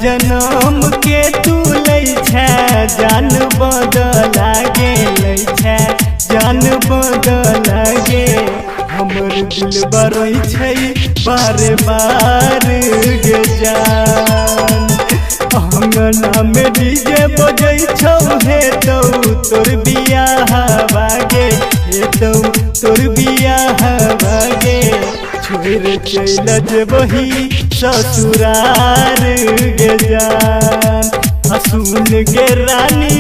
जनम के तू लै छै जान बदला गेलै छै जान बदला गे हमर दिल बरै छै बारे बार गे जान अंगना में डीजे बजै छौ हे तो तोर बियाह बागे हे तो तोर बियाह बागे छोड़ चल जेबही ससुरार गे जान सुन गे रानी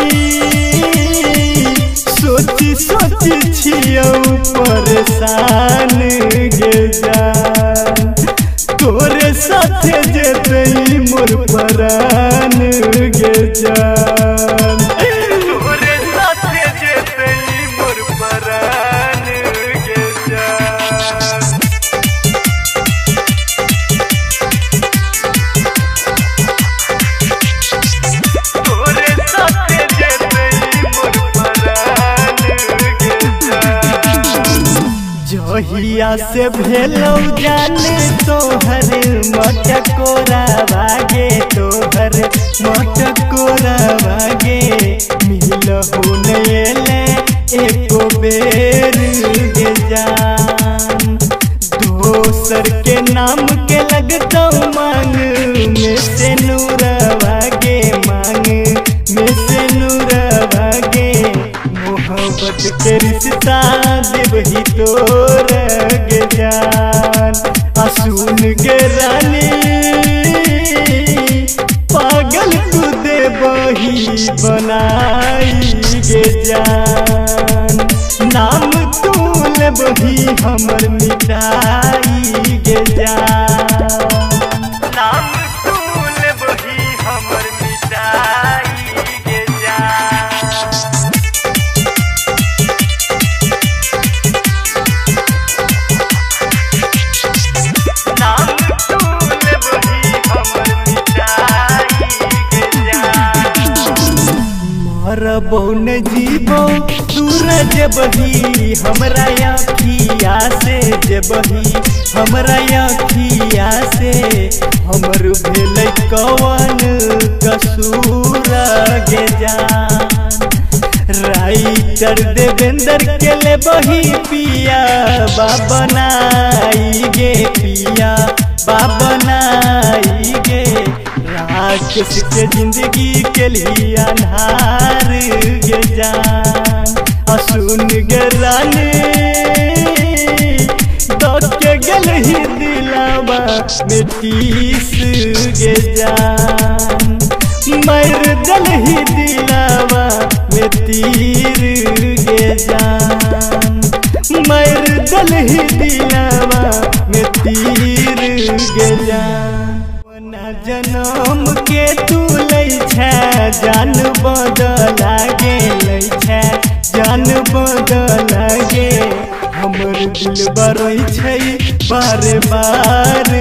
सोची सोची छियौ परेशान गे जान तोरे साथे जेतै मोर परान गे जान तोरे साथे जेतै मोर परान गे जान तोरे साथे जेतै मोर परान गे जान जहिया से भेलौ जाने तोहर मटकोरा बागे तोहर मटकोरा बागे मिलहु नैले एको बेर गे जान दोसर के नाम के लगतौ मांग में से नूरवा गे मांग में से नूरवा गे मोहब्बत के रिश्ता देबही तोर गे जान सुन गे रानी पागल तू देबही बनाई गे जान नाम तू लेबही हमर मिटाई गे जान नाम तू लेबही हमर मिटाई गे जान मरबौ न जीबौ दूर जेबही हमरा अखिया से जेबही हमरा अखिया से हमर भेलै कवन कसूर गे जान राइटर देवेंद्र के लेबही पिया बाबनाई गे पिया बाबनाई गे राकेश के जिंदगी के लिए अन्हार गे जान सुन गे रानी के गलही दिलावा में टीस गे जान मर दलही दिलावा में तीर गे जान मर दलही दिलावा में तीर गे जान जनम के तू लै छै जान बदला गेलै छै जान बदला गे हमर दिल बरै छै बारे बार